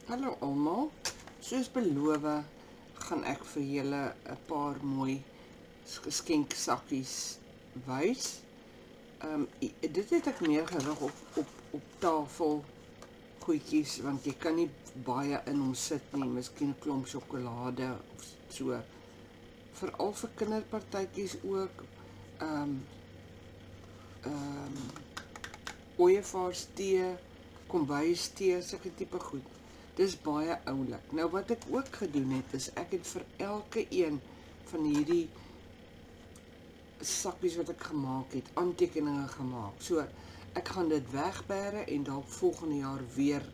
Hallo almal, soos beloof gaan ek vir julle 'n paar mooi geskenksakkies wys. Dit het ek neergerig op tafel goedjies, want jy kan nie baie in hom sit nie, miskien 'n klomp sjokolade of so. Veral vir kinderpartytjies ook. Ooievaars tee, kombuis tee, sulke tipe goed. Dis baie oulik. Nou wat ek ook gedoen het, is ek het vir elke een van hierdie sakkies wat ek gemaak het, aantekeninge gemaak. So ek gaan dit wegbêre en dalk volgende jaar weer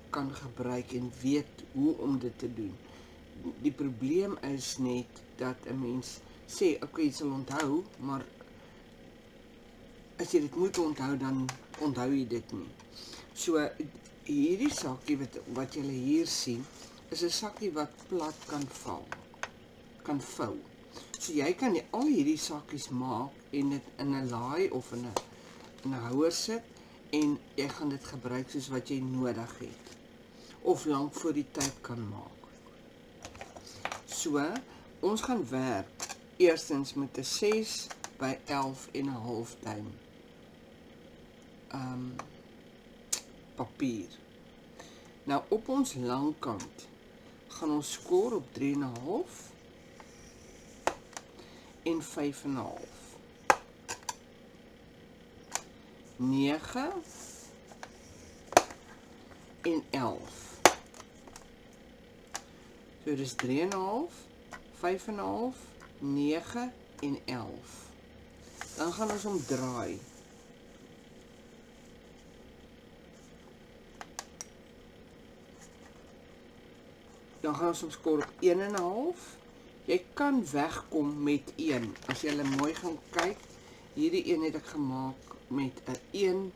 kan gebruik en weet hoe om dit te doen. Die probleem is net dat 'n mens sê, okay, jy sal onthou, maar as jy dit moet onthou, dan onthou jy dit nie. So hierdie sakkie wat julle hier sien, is 'n sakkie wat plat kan vou. So jy kan al hierdie sakkies maak en dit in 'n laai of in 'n houer sit en jy gaan dit gebruik soos wat jy nodig het of lank voor die tyd kan maak. So ons gaan werk eerstens met 'n 6 by 11 en 'n half duim papier. Nou op ons langkant gaan ons skoor op 3,5 en 5,5. 9 en 11. So dis 3,5, 5,5, 9 en 11. Dan gaan ons hom draai. Dan gaan ons skor op 1,5. Jy kan wegkom met 1. As jy mooi gaan kyk, hierdie een het ek gemaak met 'n 1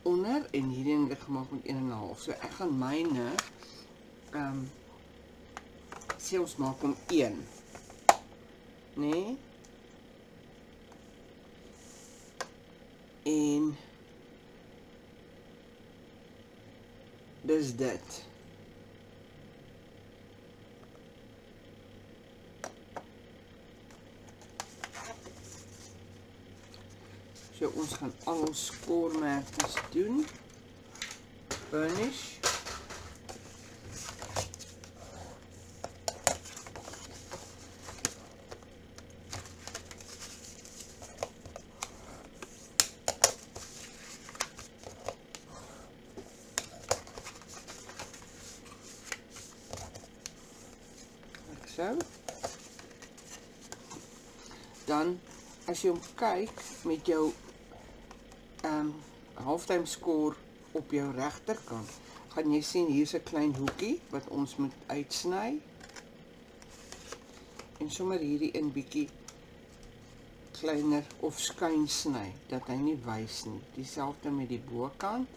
onder en hierdie een het ek gemaak met 1,5. So ek gaan myne sê ons maak hom 1. Nee. En dis dit. So ons gaan al ons skoormerkies doen. Burnish. So. Dan as jy hom kyk met jou halftime skoor op jou regterkant, gaan jy sien hier's 'n klein hoekie wat ons moet uitsny. En sommer hierdie een bietjie kleiner of skuin sny dat hy nie wys nie. Dieselfde met die bokant.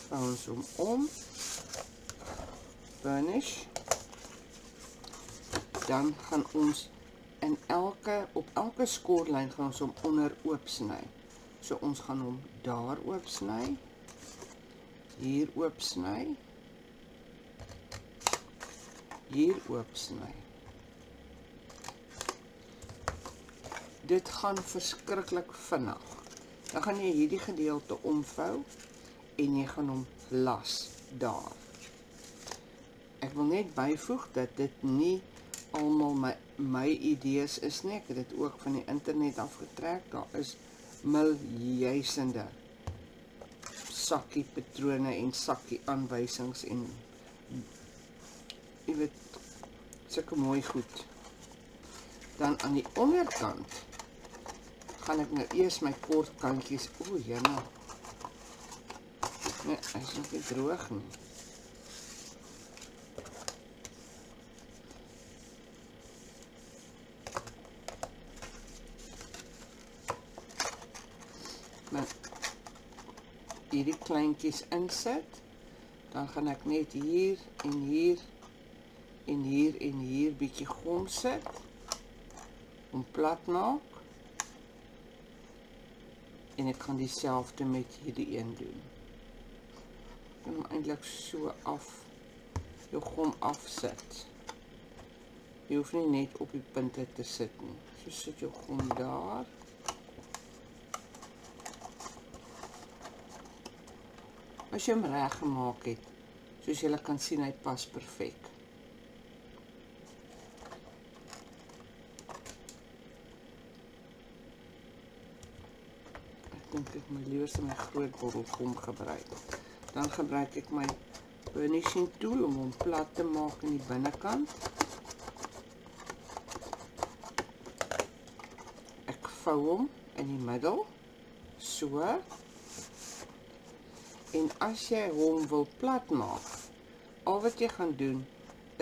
Vou ons hom om. Burnish. Dan gaan ons op elke skoorlyn gaan ons hom onder oop sny. So ons gaan hom daar oop sny, hier oop sny, hier oop sny. Dit gaan verskriklik vinnig. Dan gaan jy hierdie gedeelte omvou en jy gaan hom las daar. Ek wil net byvoeg dat dit nie almal my idees is nie. Ek het dit ook van die internet afgetrek. Daar is miljoene sakkie patrone en sakkie aanwysings en jy weet, sulke mooi goed. Dan aan die onderkant gaan ek nou eers my kort kantjies, jene. Nee, hy is nog nie droog nie. Hierdie kleintjies insit, dan gaan ek net hier en hier en hier en hier bietjie gom sit, om plat maak. En ek gaan dieselfde met hierdie een doen. Ek kan hom eintlik so jou gom afsit. Jy hoef nie net op die punte te sit nie. So sit jou gom daar. As jy hom reg gemaak het, soos julle kan sien, hy pas perfek. Ek dink ek my liewerste my groot bottel gom gebruik. Dan gebruik ek my burnishing tool om hom plat te maak in die binnekant. Ek vou hom in die middel, so. En as jy hom wil plat maak, al wat jy gaan doen,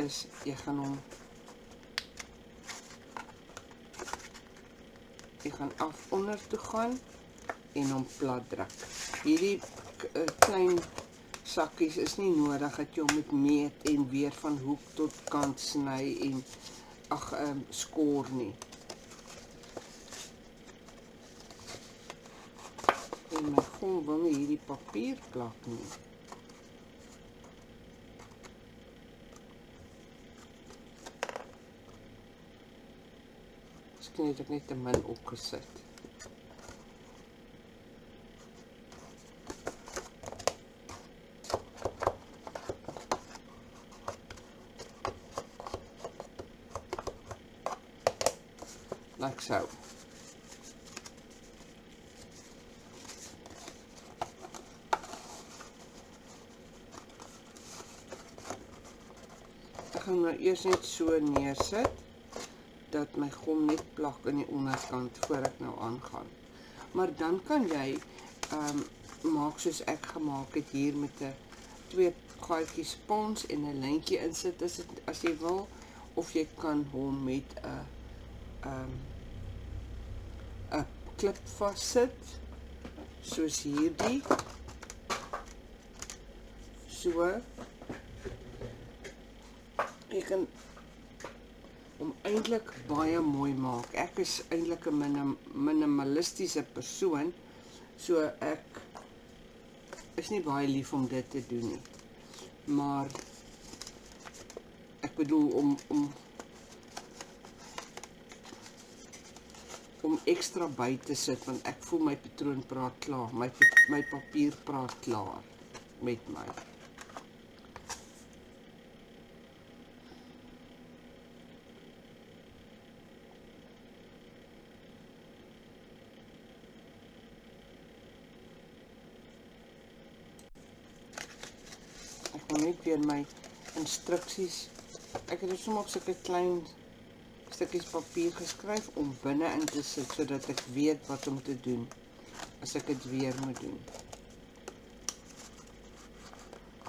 is jy gaan af onder toe gaan en hom plat druk. Hierdie klein sakkies is nie nodig dat jy hom moet meet en weer van hoek tot kant sny en skoor nie. En my gom wil nie hierdie papier plak nie. Miskien het ek net te min opgesit. Like so. Ek gaan nou eers net so neersit dat my gom net plak in die onderkant voor ek nou aangaan. Maar dan kan jy maak soos ek gemaak het hier met 2 gaatjies spons en 'n lyntjie insit as jy wil, of jy kan hom met 'n klip vassit soos hierdie. So. Ek kan hom eintlik baie mooi maak. Ek is eintlik 'n minimalistiese persoon, so ek is nie baie lief om dit te doen nie. Maar ek bedoel om ekstra by te sit, want ek voel my patroon praat klaar, my papier praat klaar met my. Ek gaan net weer my instruksies. Ek het dit sommer op sulke klein stukkies papier geskryf om binne in te sit, sodat ek weet wat om te doen as ek dit weer moet doen.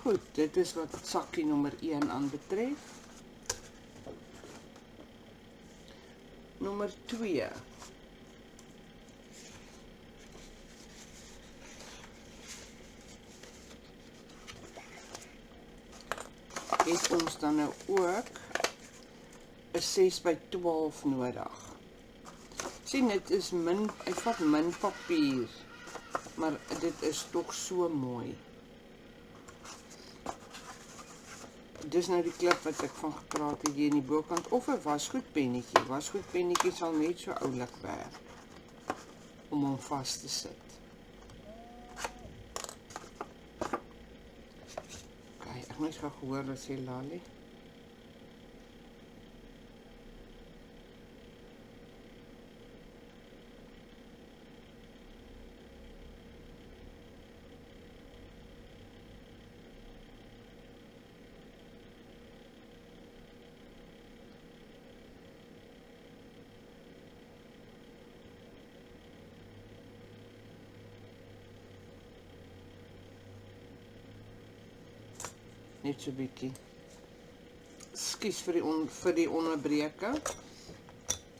Goed, dit is wat sakkie nommer 1 aanbetref. Nommer 2. Het ons dan nou ook 'n 6x12 nodig. Sien, dit is hy vat min papier, maar dit is tog so mooi. Dis nou die klip wat ek van gepraat het hier in die bokant, of 'n wasgoedpennetjie. Wasgoedpennetjie sal net so oulik werk om hom vas te sit. Ek moet gou gehoor wat sê Lali. Net so bietjie. Skus vir die onderbreke.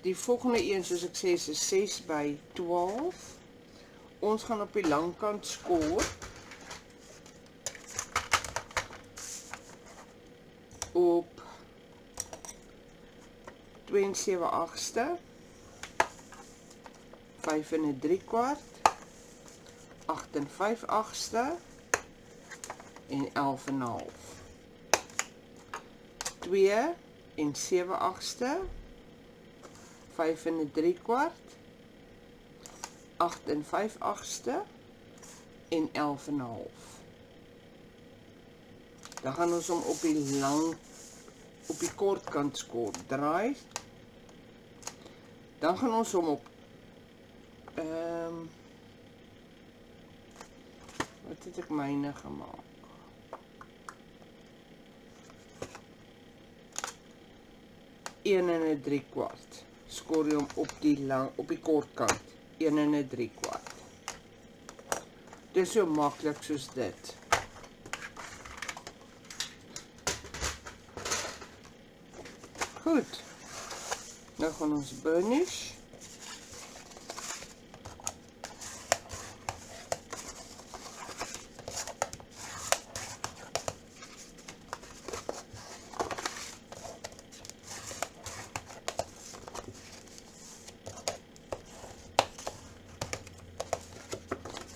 Die volgende een, soos ek sê, is 'n 6x12. Ons gaan op die langkant skoor. Op 2 7/8, 5 3/4 8 en 5/8 en 11,5. 2 en 7/8, 5 en 3/4, 8 en 5/8 en 11,5. Dan gaan ons hom op die kortkant skort draai. Dan gaan ons hom op wat het ek myne gemaak? 1 en 3/4. Skor jy hom op die kortkant. 1 en 3/4. Dit is so maklik soos dit. Goed. Nou gaan ons burnish.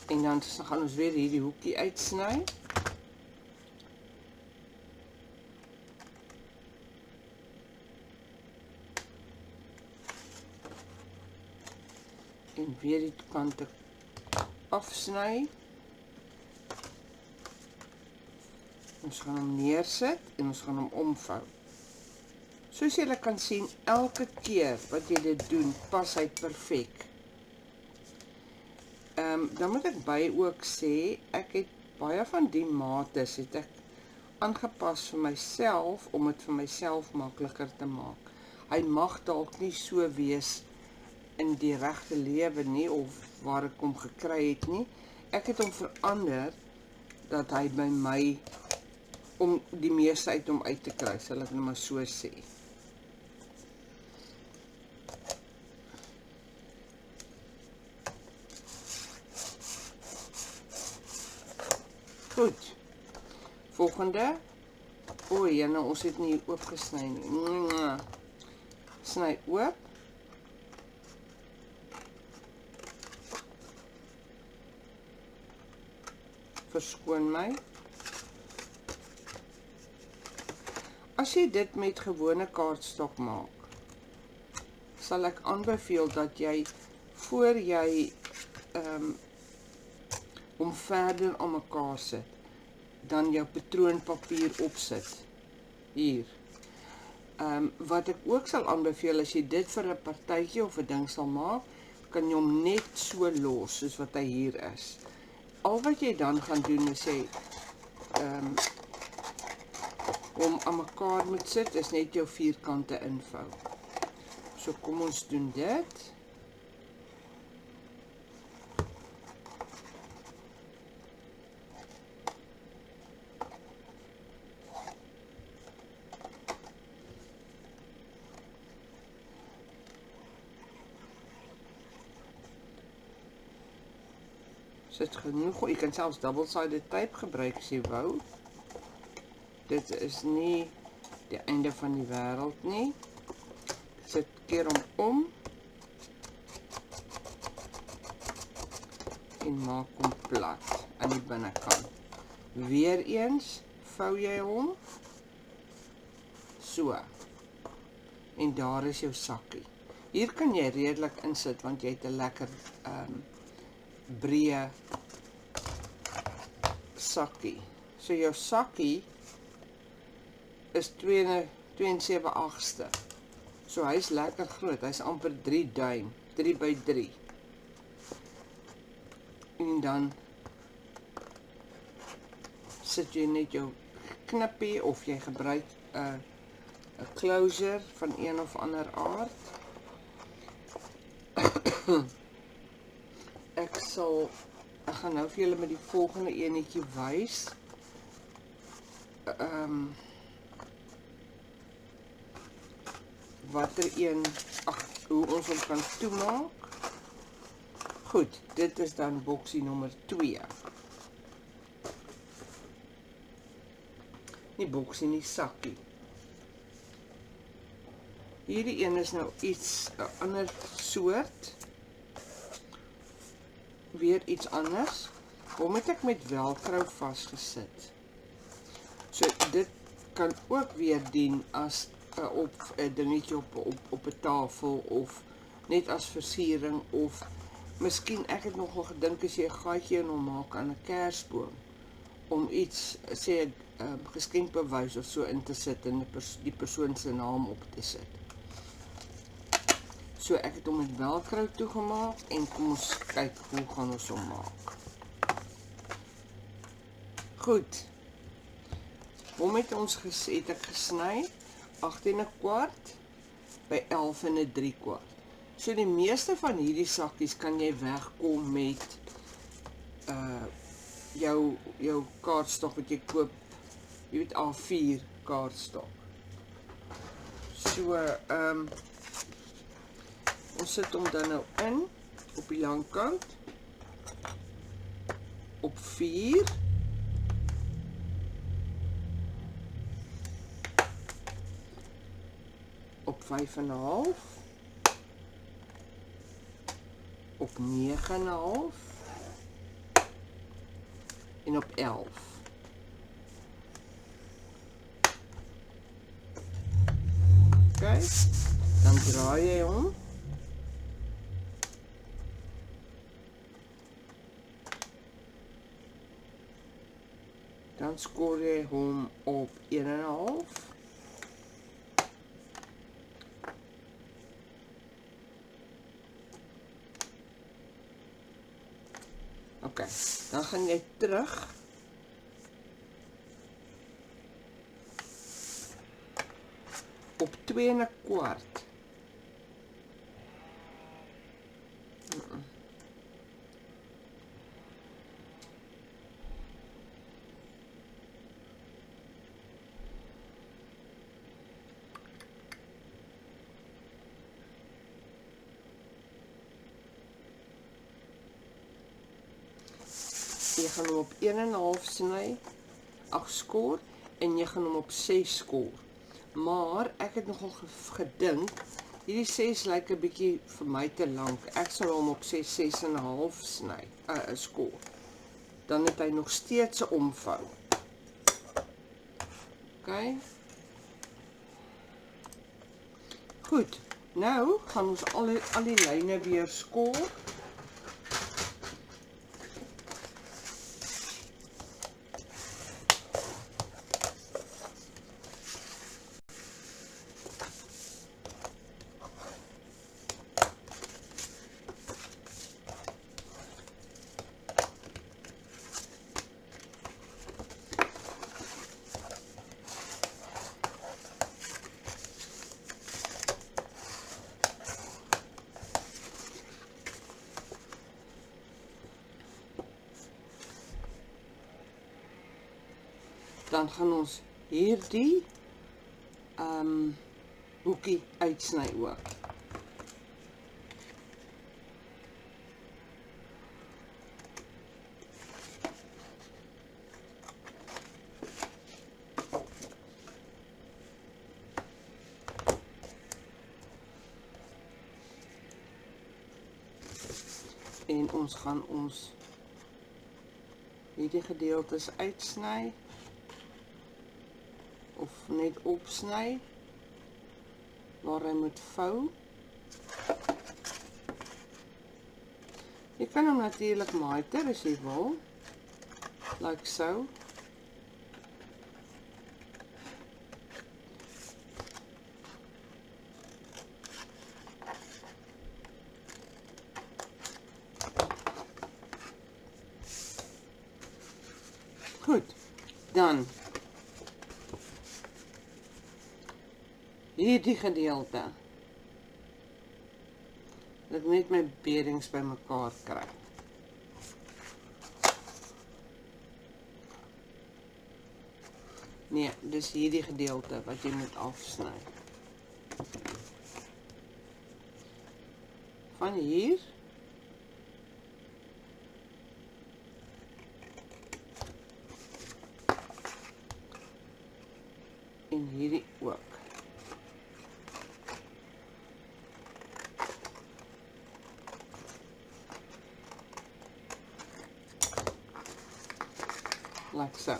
En dan gaan ons weer hierdie hoekie uitsny. En weer die kante afsny. Ons gaan hom neersit en ons gaan hom omvou. Soos julle kan sien, elke keer wat jy dit doen, pas hy perfek. Dan moet ek by ook sê, ek het baie van die mates het ek aangepas vir myself, om dit vir myself makliker te maak. Hy mag dalk nie so wees in die regte lewe nie, of waar ek hom gekry het nie. Ek het hom verander, dat hy by my, om die meeste uit hom uit te kry, sal ek nou maar so sê. Goed, volgende, jyne, ons het nie oopgesny nie, sny oop, verskoon my. As jy dit met gewone kaartstok maak, sal ek aanbeveel dat jy, voor jy om verder aan mekaar sit, dan jou patroonpapier opsit, hier. Wat ek ook sal aanbeveel, as jy dit vir 'n partytjie of 'n ding sal maak, kan jy hom net so los, soos wat hy hier is. Al wat jy dan gaan doen, is jy om aan mekaar moet sit, is net jou vierkante invou. So kom ons doen dit. Sit genoeg, jy kan selfs double-sided tape gebruik as jy wou. Dit is nie die einde van die wêreld nie. Sit keer hom om en maak hom plat aan die binnekant. Weereens vou jy hom so. En daar is jou sakkie. Hier kan jy redelik insit, want jy het 'n lekker breë sakkie. So jou sakkie is 2,7/8. So hy's lekker groot, hy's amper 3 duim, 3 by 3. En dan sit jy net jou knippie, of jy gebruik 'n closure van een of ander aard. Ek gaan nou vir julle met die volgende enetjie wys. Watter een, hoe ons hom kan toemaak. Goed, dit is dan boksie nommer 2. Nie boksie nie, sakkie. Hierdie een is nou iets, 'n ander soort. Weer iets anders. Hom het ek met velcro vasgesit. So dit kan ook weer dien as 'n dingetje op 'n tafel of net as versiering of miskien ek het nogal gedink as jy 'n gaatjie in hom maak aan 'n kersboom om iets sê 'n geskenkbewys of so in te sit en die persoon se naam op te sit. So ek het hom met velcro toegemaak en kom ons kyk hoe gaan ons hom maak. Goed. Hom het ek gesny 8 1/4 by 11 3/4. So die meeste van hierdie sakkies kan jy wegkom met jou kaartstok wat jy koop. Jy weet A4 kaartstok. So ons sit hom dan nou in op die lang kant op 4 op 5,5 op 9,5 en op 11. Okay, dan draai jy hom. Dan skoor jy hom op 1,5. Okay, dan gaan jy terug op 2 1/4. Jy gaan hom op 1,5 sny, skoor en jy gaan hom op 6 skoor. Maar ek het nogal gedink, hierdie 6 lyk 'n bietjie vir my te lank. Ek sal hom op 6,5 sny, skoor. Dan het hy nog steeds 'n omvou. Okay. Goed. Nou gaan ons al die lyne weer skoor. Dan gaan ons hierdie hoekie uitsny ook. En ons gaan hierdie gedeeltes uitsny. Of net opsny waar hy moet vou. Jy kan hom natuurlik maaiter as jy wil. Like so. Goed. Dan hierdie gedeelte. Dat ek net my beerings bymekaar kry. Nee, dis hierdie gedeelte wat jy moet afsny. Van hier en hierdie ook. like so.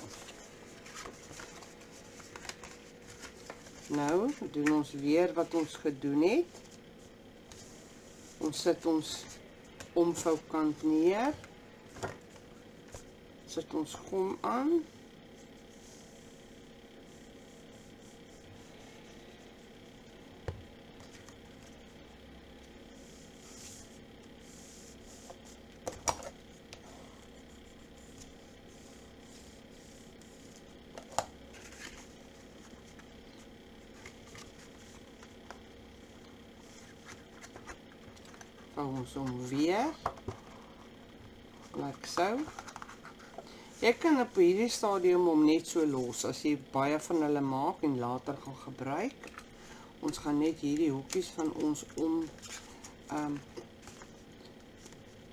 Nou, doen ons weer wat ons gedoen het. Ons sit ons omvoukant neer. Sit ons gom aan. Vou ons om weer, like so. Jy kan op hierdie stadium om net so los, as jy baie van hulle maak en later gaan gebruik. Ons gaan net hierdie hoekies van ons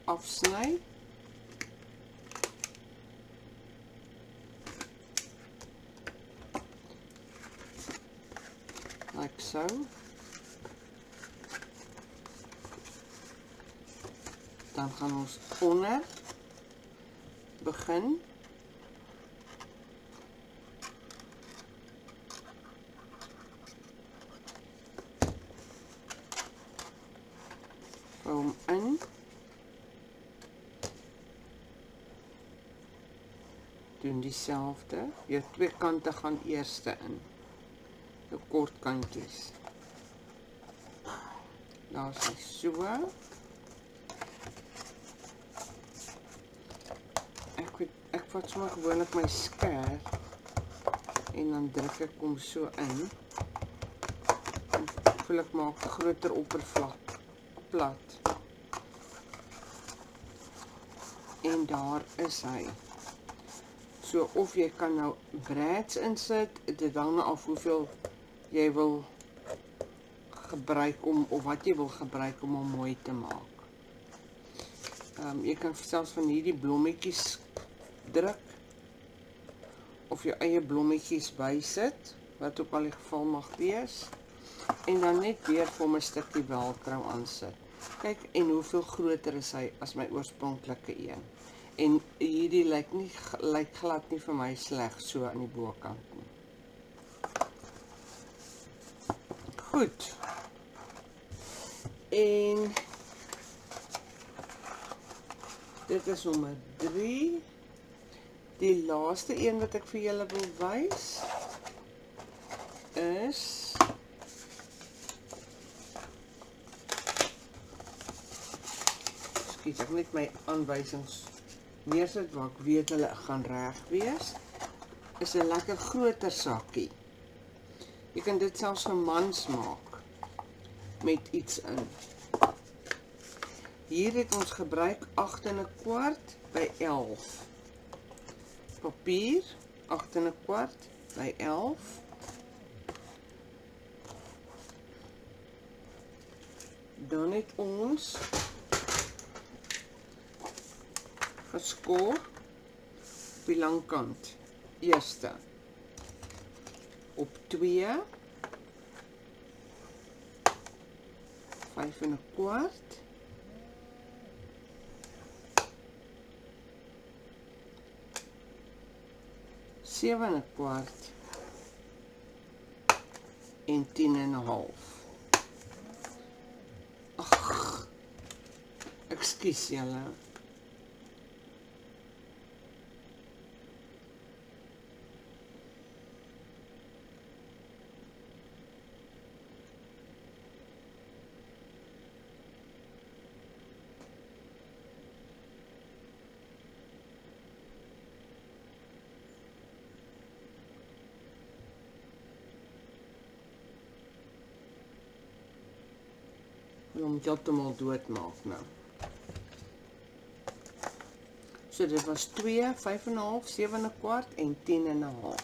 afsny. Like so. Dan gaan ons onder begin. Vou hom in. Doen dieselfde. Jou twee kante gaan eerste in. Jou kort kantjies. Laat hy so. Ek vat sommer gewoonlik my skêr en dan druk ek hom so in. En voel ek maak 'n groter oppervlak plat. En daar is hy. So of jy kan nou brads insit, dit hang af hoeveel jy wil gebruik om of wat jy wil gebruik om hom mooi te maak. Jy kan selfs van hierdie blommetjies druk of jou eie blommetjies bysit, wat ook al die geval mag wees, en dan net weer vir hom 'n stukkie velcro aansit. Kyk, en hoeveel groter is hy as my oorspronklike een. En hierdie lyk glad nie vir my sleg so aan die bokant nie. Goed. En dit is nommer 3. Die laaste een wat ek vir julle wil wys is skiet ek net my aanwysings neersit waar ek weet hulle gaan reg wees. Is 'n lekker groter sakkie. Jy kan dit selfs vir mans maak met iets in. Hier het ons gebruik 8 1/4 by 11. Papier 8 1/4 by 11. Dan het ons geskoor op die langkant. Eerste op 2 5 1/4 7 1/4 en 10 1/2. Ag, ekskuus julle. Om heeltemal doodmaak nou. So dit was 2, 5 1/2, 7 1/4 en 10 1/2.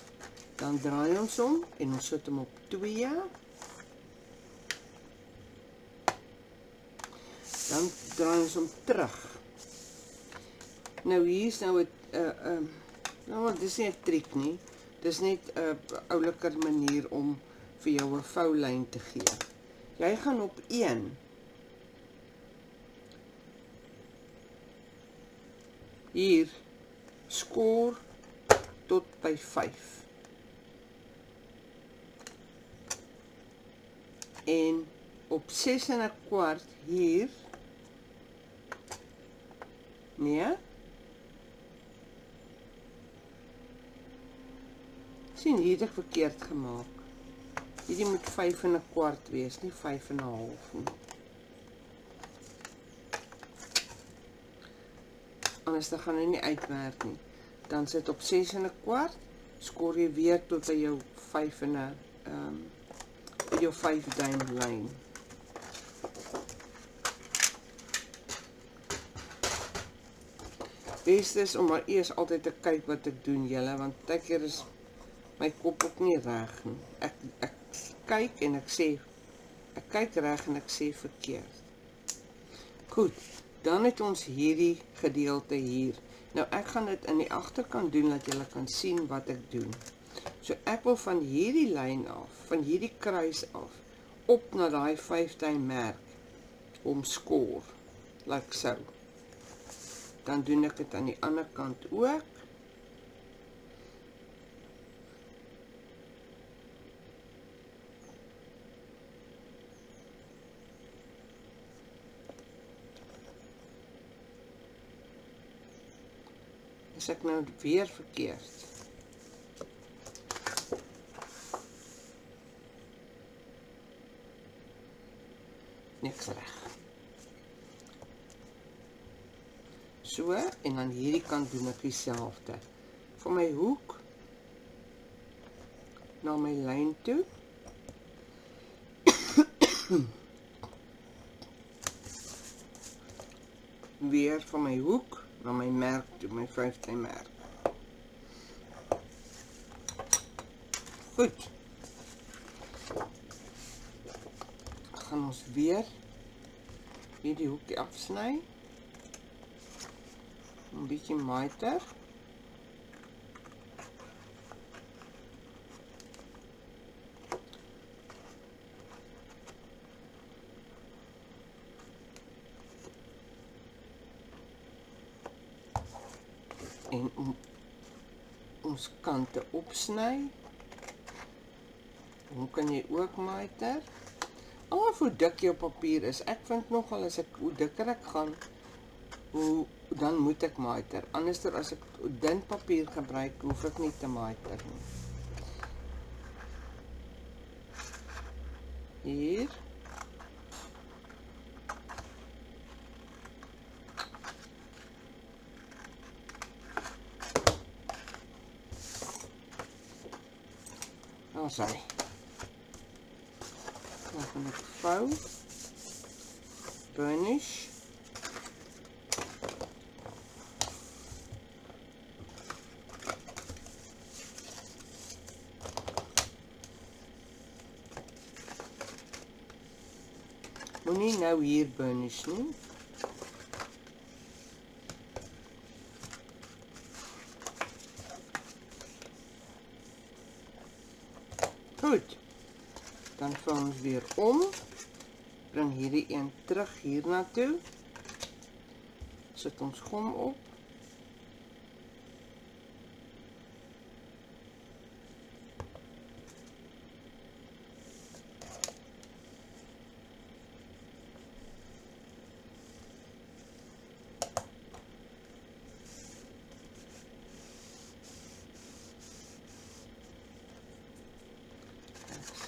Dan draai ons om en ons sit hom op 2. Dan draai ons hom terug. Nou hier is nou 'n nou dis nie 'n triek nie. Dis net 'n ouliker manier om vir jou 'n voulyn te gee. Jy gaan op 1 hier skoor tot by 5. En op 6 en 'n kwart hier, nee, sien hier het ek verkeerd gemaak. Hierdie moet 5 en 'n kwart wees, nie 5 en 'n half nie. Anders dan gaan hy nie uitwerk nie. Dan sit op 6 en 'n kwart, skor jy weer tot by jou 5 en 'n jou 5 duim lyn. Beste is om maar eers altyd te kyk wat ek doen julle, want baie keer is my kop ook nie reg nie. Ek kyk en ek sê, ek kyk reg en ek sê verkeerd. Goed, dan het ons hierdie gedeelte hier. Nou ek gaan dit in die agterkant doen, dat julle kan sien wat ek doen. So ek wil van hierdie lyn af, van hierdie kruis af, op na daai 5 duim merk, omskor, like so. Dan doen ek dit aan die ander kant ook. Is ek nou weer verkeerd? Niks reg. So, en aan hierdie kant doen ek dieselfde. Van my hoek na my lyn toe. Weer van my hoek na my merk toe, my 5 merk. Goed. Gaan ons weer hierdie hoekie afsny. 'n bietjie miter. En ons kante opsny. Hoe kan jy ook miter? Al hoe dik jou papier is. Ek vind nogal as ek hoe dikker ek gaan, dan moet ek miter. Anders as ek dun papier gebruik, hoef ek nie te miter nie. Hier. Daar sy. Dan gaan ek vou. Burnish. Moenie nou hier burnish nie. Goed. Dan vou ons weer om. Bring hierdie een terug hier na toe. Sit ons gom op.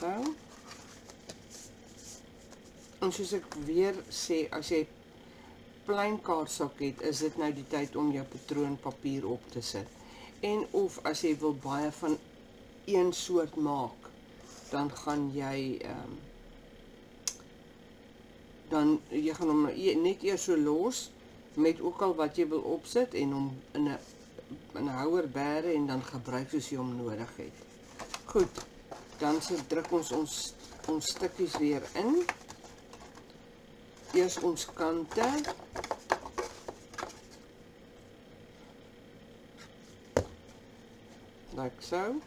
So. En soos ek weer sê, as jy plain kaartsak het, is dit nou die tyd om jou patroonpapier op te sit. En of as jy wil baie van een soort maak, dan gaan jy jy gaan hom net eers so los met ook al wat jy wil opsit en hom in 'n houer bære en dan gebruik soos jy hom nodig het. Goed. Dan druk ons stukkies weer in. Eers ons kante. Like so.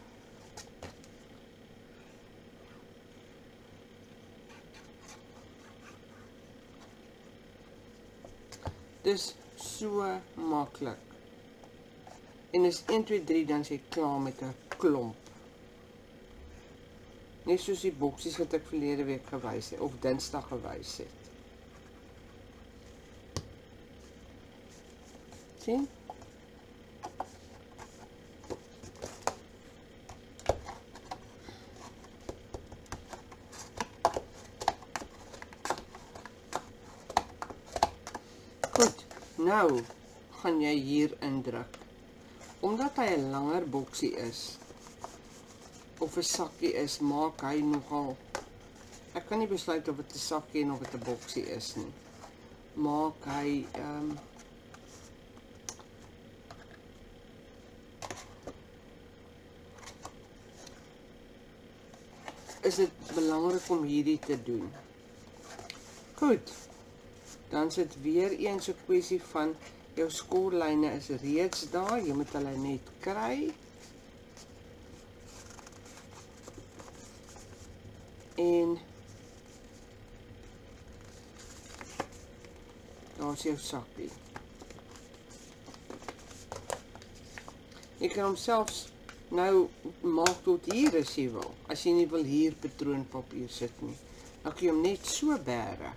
Dis so maklik. En as 1, 2, 3 dan is jy klaar met 'n klomp. Net soos die boksies wat ek verlede week gewys het of Dinsdag gewys het. Sien? Goed, nou gaan jy hier indruk. Omdat hy 'n langer boksie is of 'n sakkie is, maak hy nogal. Ek kan nie besluit of dit 'n sakkie en of dit 'n boksie is nie. Maak hy is dit belangrik om hierdie te doen. Goed. Dan is dit weer eens 'n kwessie van jou skorlyne is reeds daar, jy moet hulle net kry. En daar is jou sakkie. Jy kan hom selfs nou maak tot hier as jy wil, as jy nie wil hier patroonpapier sit nie. Dan kan jy hom net so bære.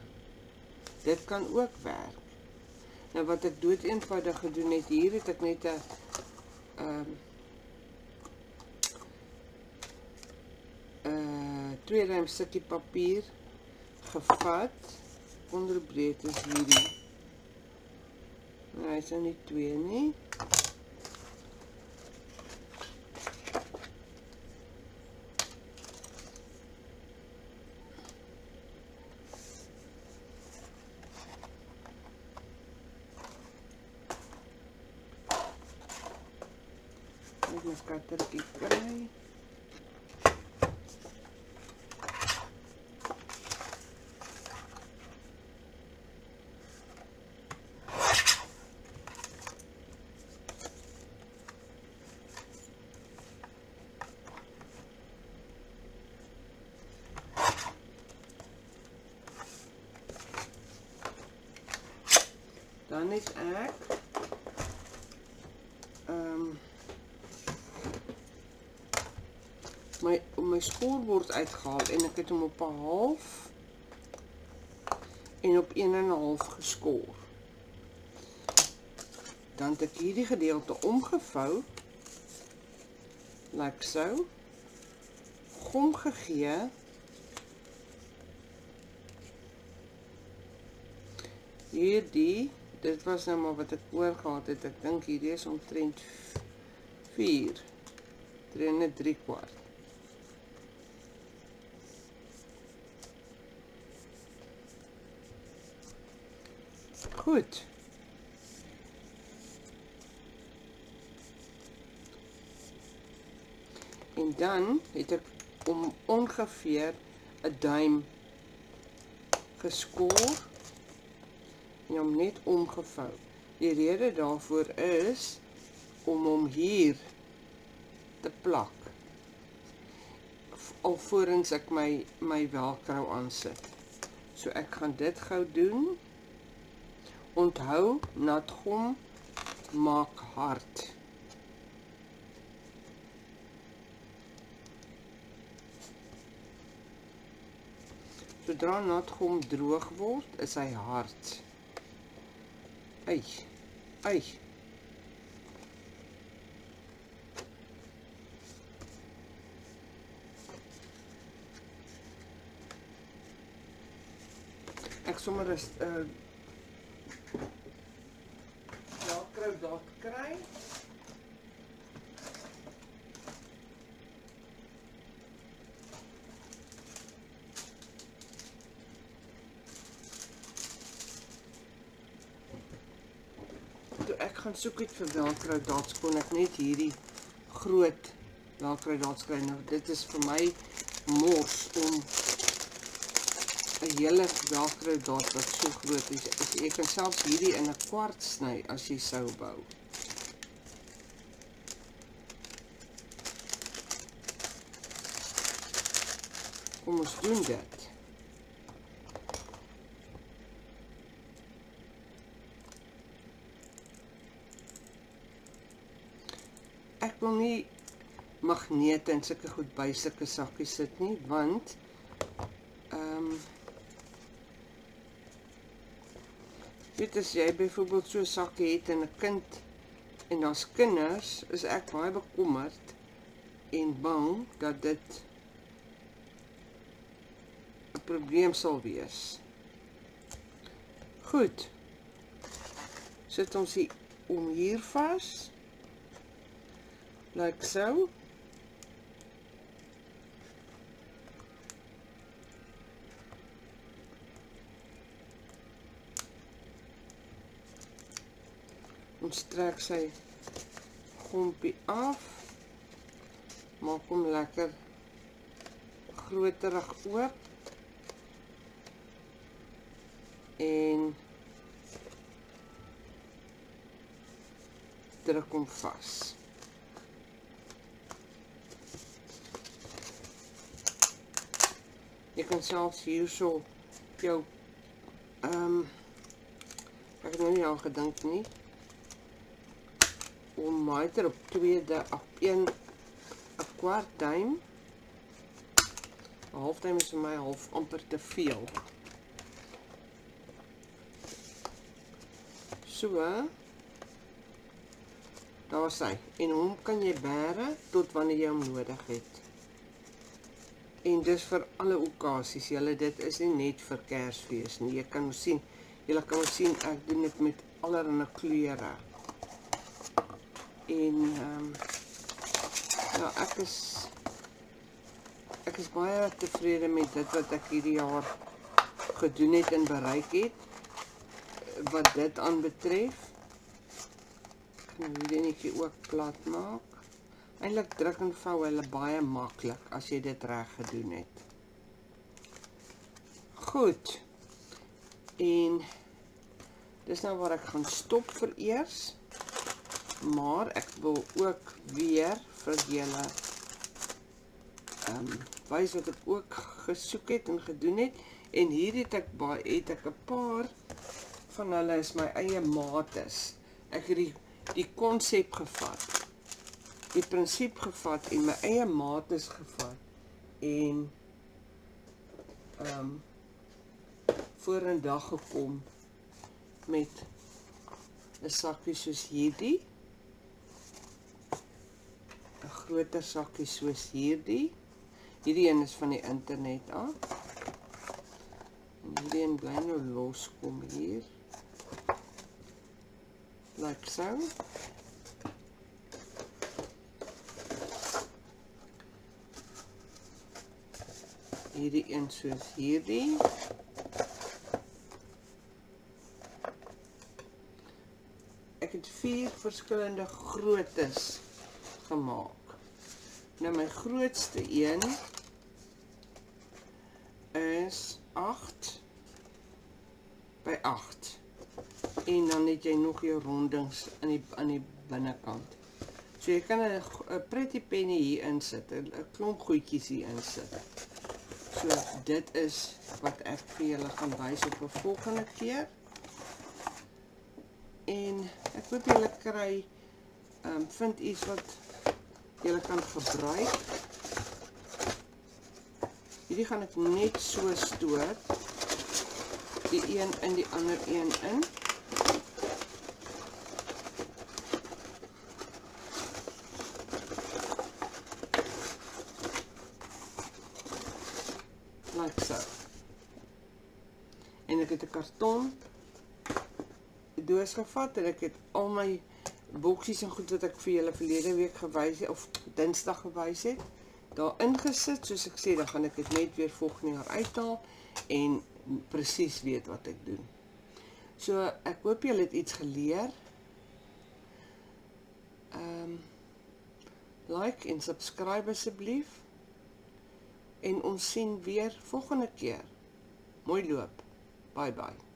Dit kan ook werk. Nou wat ek dood eenvoudig gedoen het, hier het ek net 'n 2 ruim stukkie papier gevat. Onderbreed is hierdie. Nou, hy is nou nie 2 nie. Ek moet skattertjie kry. Dan is ek my skoorbord uitgehaal en ek het hom op 'n half en op 1 en 'n half geskoor. Dan het ek hierdie gedeelte omgevou, like so, gom gegee, hierdie, dit was nou maar wat ek oorgehad het, ek dink hierdie is omtrent 4, 3 en 'n 3/4. Goed. En dan het ek om ongeveer 'n duim geskoor en hom net omgevou. Die rede daarvoor is om hom hier te plak alvorens ek my velcro aansit. So ek gaan dit gou doen. Onthou, nat gom maak hard. Sodra nat gom droog word, is hy hard. Ai. Ek sommer is velcro daar kry. Ek gaan soek iets vir velcro dots, kon ek net hierdie groot velcro dots kry. Nou, dit is vir my mors om 'n hele velcro dot wat so groot is. Jy kan selfs hierdie in 'n kwart sny as jy sou wou. Kom ons doen dit. ek wil nie magnete en sulke goed by sulke sakkies sit nie, want weet as jy byvoorbeeld so 'n sakkie het en 'n kind en as kinders, is ek baie bekommerd en bang dat dit 'n probleem sal wees. Goed. Sit ons hier om hier vas. Like so. Ons trek sy gompie af. Maak hom lekker groterig oop. En druk hom vas. Jy kan selfs hierso jou ek het nou nie aan gedink nie om miter op 1 kwart duim. 'n half duim is vir my half amper te veel. So, daar is hy. En hom kan jy bære tot wanneer jy hom nodig het. En dis vir alle okasies. Dit is nie net vir Kersfees nie. Julle kan ons sien, ek doen dit met allerlei kleure. En ja, ek is baie tevrede met dit wat ek hierdie jaar gedoen het en bereik het. Wat dit aanbetref. Ek gaan hierdie enetjie ook plat maak. Eintlik druk en vou hulle baie maklik as jy dit reg gedoen het. Goed. En dis nou waar ek gaan stop vir eers. Maar ek wil ook weer vir julle wys wat ek ook gesoek het en gedoen het. En hier het ek 'n paar van hulle is my eie mates. Ek het die konsep gevat. Die prinsip gevat en my eie mates gevat. En vorendag gekom met 'n sakkie soos hierdie. 'n groter sakkie soos hierdie. Hierdie een is van die internet af. En hierdie een bly nou loskom hier. Like so. Hierdie een soos hierdie. Ek het 4 verskillende groottes gemaak. Nou my grootste een is 8 by 8. En dan het jy nog jou rondings aan die binnekant. So jy kan 'n pretty penny hier insit, 'n klomp goedjies hier insit. So dit is wat ek vir julle gaan wys op 'n volgende keer. En ek hoop julle kry vind iets wat julle kan gebruik. Hierdie gaan ek net so stoot. Die een in die ander een in. Like so. En ek het 'n karton doos gevat en ek het al my boksies en goed wat ek vir julle verlede week gewys het of Dinsdag gewys het, daar ingesit. Soos ek sê, dan gaan ek dit net weer volgende jaar uithaal en presies weet wat ek doen. So ek hoop julle het iets geleer. Like en subscribe asseblief. En ons sien weer volgende keer. Mooi loop. Bye bye.